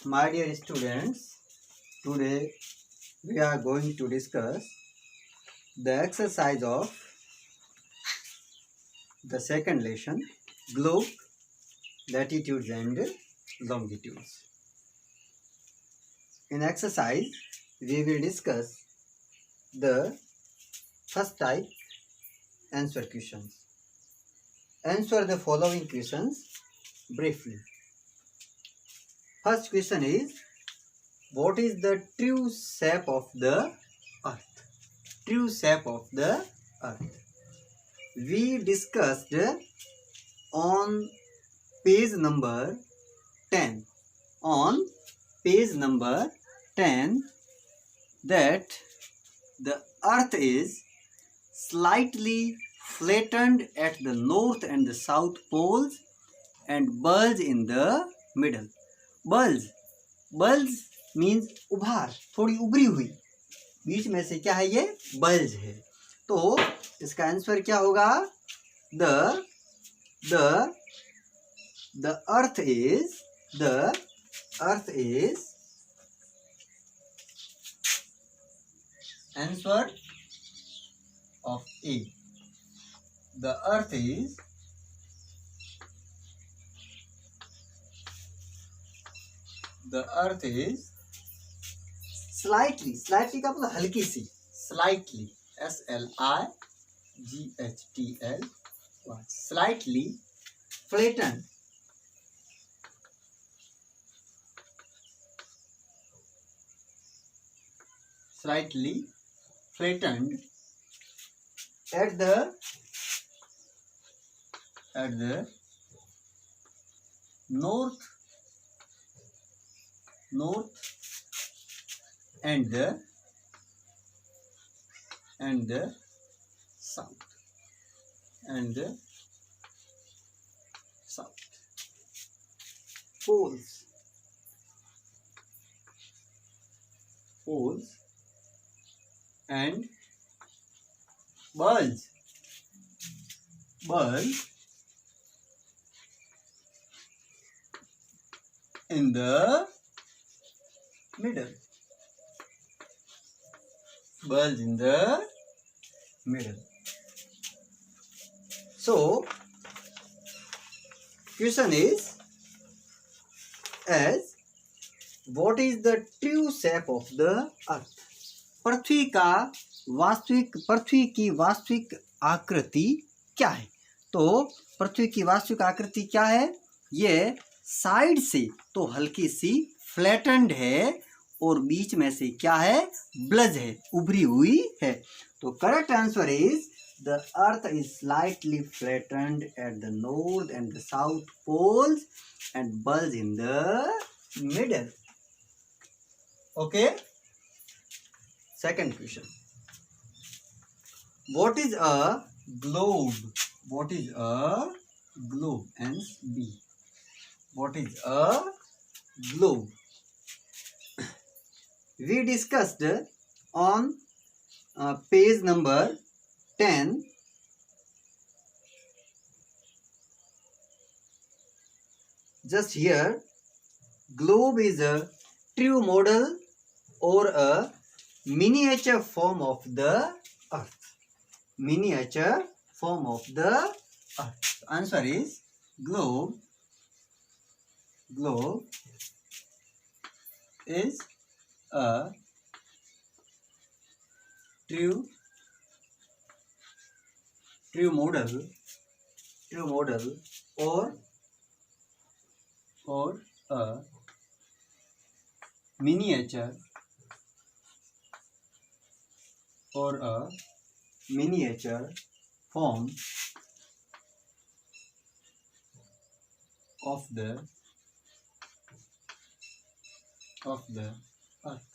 My dear students, today we are going to discuss the exercise of the second lesson, globe, latitudes and longitudes. In exercise, we will discuss the first type, answer questions. Answer the following questions briefly. First question is, what is the true shape of the earth? True shape of the earth. We discussed on page number 10. On page number 10 that the earth is slightly flattened at the north and the south poles and bulge in the middle. Bulge means उभार, थोड़ी उभरी हुई, बीच में से क्या है ये bulge है. तो इसका आंसर क्या होगा? The earth is answer of A. The earth is slightly का मतलब हल्की सी, slightly SLIGHTL, slightly flattened at the north and the south poles and bulge in the middle. So, question is as what is the true shape of the earth? पृथ्वी की वास्तविक आकृति क्या है? तो पृथ्वी की वास्तविक आकृति क्या है? ये साइड से तो हल्की सी फ्लैटेंड है और बीच में से क्या है? ब्लज है, उभरी हुई है. तो correct answer is the earth is slightly flattened at the north and the south poles and bulge in the middle. Okay. Second question. What is a globe? And B. What is a globe? We discussed on page number 10. Just here, globe is a true model or a miniature form of the earth. Answer is globe is a true model or a miniature form of the earth.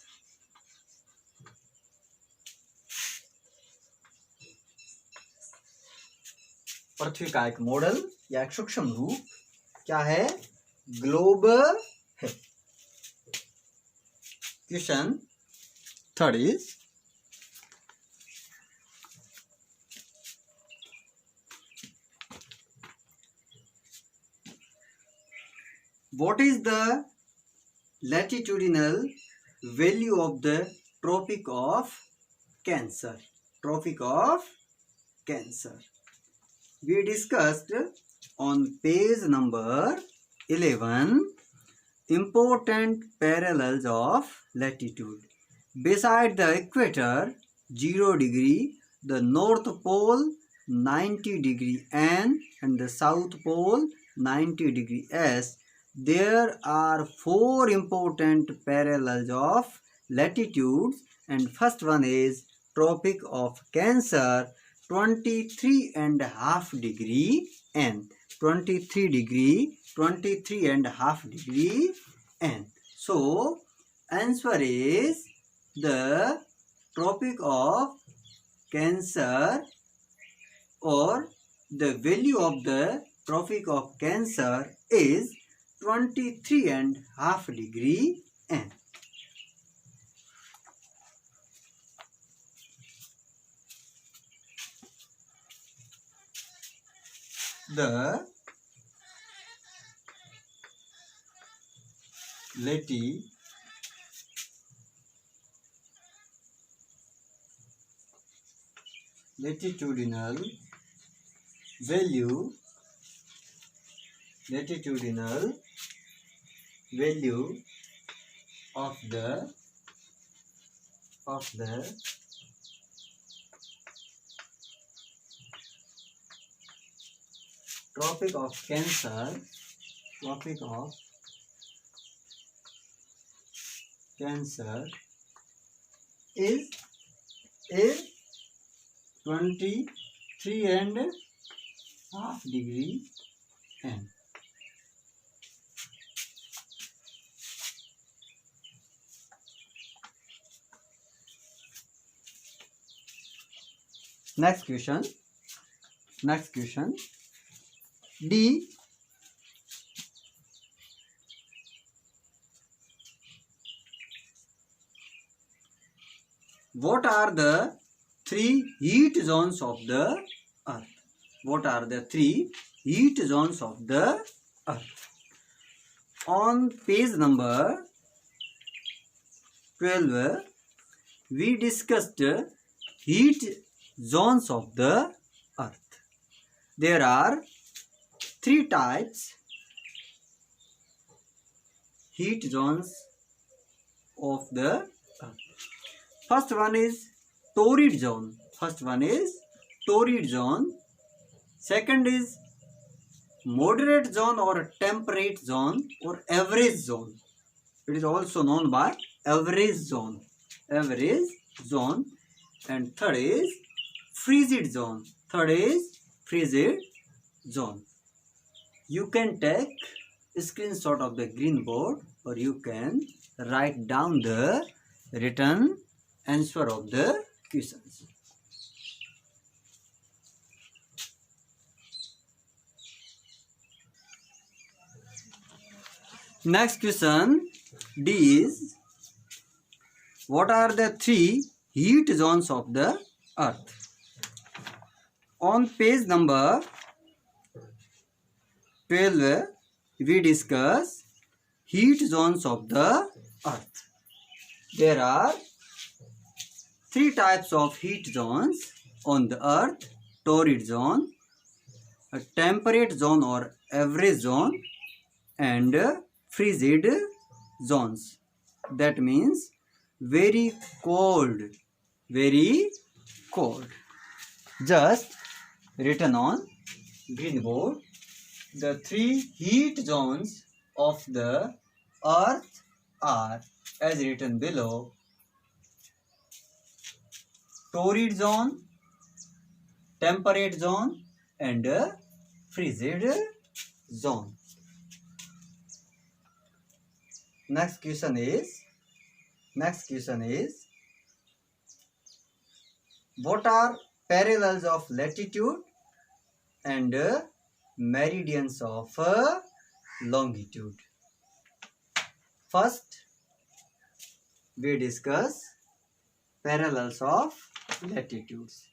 पृथ्वी का एक model या एक सूक्ष्म रूप क्या है? Globe है. Question third is what is the latitudinal value of the Tropic of Cancer. Tropic of Cancer. We discussed on page number 11 important parallels of latitude. Beside the equator 0 degree, the North Pole 90 degree N and the South Pole 90 degree S, there are 4 important parallels of latitudes, and first one is Tropic of Cancer 23.5 degree N. 23.5 degree N. So answer is the Tropic of Cancer, or the value of the Tropic of Cancer is 23.5 degree N. The latitudinal value of the Tropic of Cancer is 23.5 degree N. Next question. D. What are the 3 heat zones of the Earth? What are the 3 heat zones of the Earth? On page number 12, we discussed heat zones of the Earth. There are 3 types heat zones of the Earth. First one is torrid zone. Second is moderate zone or temperate zone or average zone. It is also known by average zone. And third is frigid zone. You can take a screenshot of the green board, or you can write down the written answer of the questions. Next question, D is, what are the 3 heat zones of the Earth? On page number 12, we discuss heat zones of the Earth. There are 3 types of heat zones on the Earth: torrid zone, a temperate zone or average zone, and frigid zones. That means very cold. Just written on green board, the 3 heat zones of the Earth are as written below: torrid zone, temperate zone, and frigid zone. Next question is, what are parallels of latitude and meridians of longitude? First, we discuss parallels of latitudes.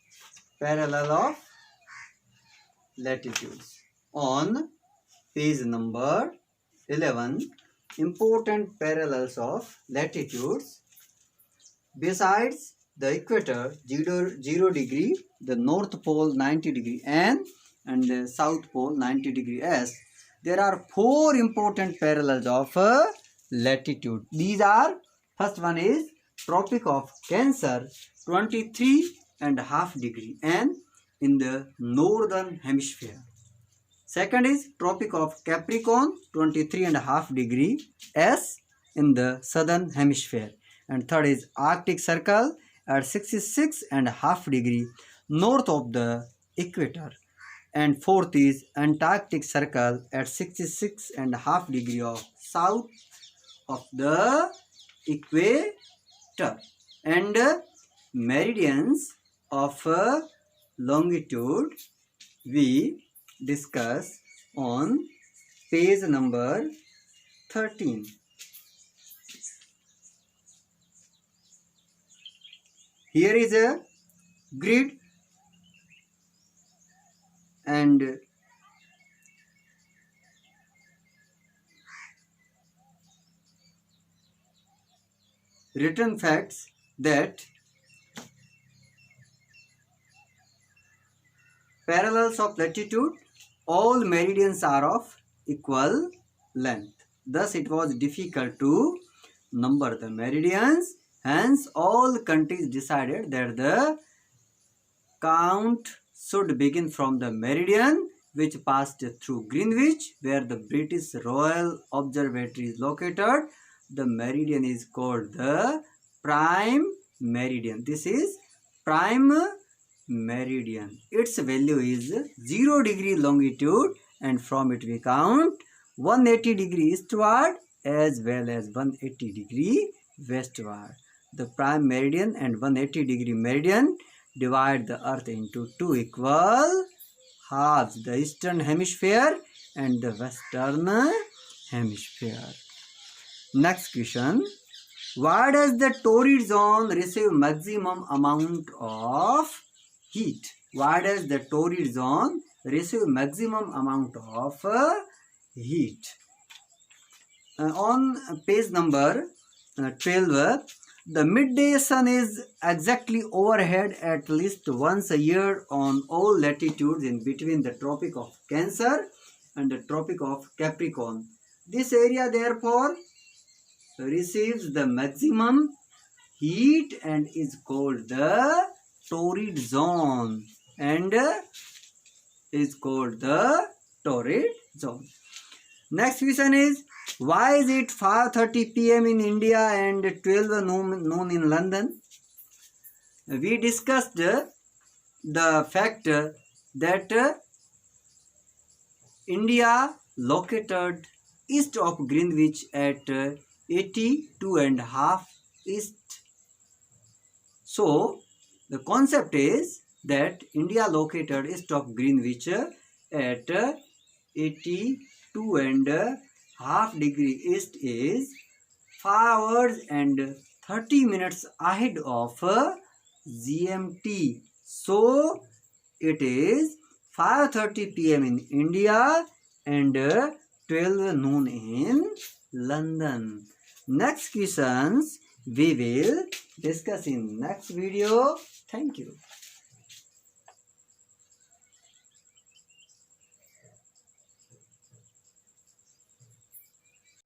On page number 11, important parallels of latitudes. Besides the equator 0 degree, the north pole 90 degree N and the south pole 90 degree S, there are 4 important parallels of latitude. These are, first one is Tropic of Cancer 23.5 degree N in the northern hemisphere. Second is Tropic of Capricorn 23.5 degree S in the southern hemisphere. And third is Arctic Circle at 66.5 degree north of the equator. And fourth is Antarctic Circle at 66.5 degree of south of the equator. And meridians of longitude we discuss on page number 13. Here is a grid and written facts that parallels of latitude, all meridians are of equal length. Thus, it was difficult to number the meridians. Hence, all countries decided that the count should begin from the meridian which passed through Greenwich, where the British Royal Observatory is located. The meridian is called the prime meridian. This is prime meridian. Its value is 0 degree longitude, and from it we count 180 degree eastward as well as 180 degree westward. The prime meridian and 180 degree meridian divide the earth into two equal halves, the eastern hemisphere and the western hemisphere. Next question. Why does the torrid zone receive maximum amount of heat? Why does the torrid zone receive maximum amount of heat? On page number 12, the midday sun is exactly overhead at least once a year on all latitudes in between the Tropic of Cancer and the Tropic of Capricorn. This area therefore receives the maximum heat and is called the torrid zone Next question is, why is it 5:30 p.m. in India and 12 noon in London? We discussed the fact that India located east of Greenwich at 82.5 east. So, the concept is that India located east of Greenwich at 82.5 degree east is 5 hours and 30 minutes ahead of GMT. So, it is 5:30 p.m. in India and 12 noon in London. Next questions we will discuss in next video. Thank you.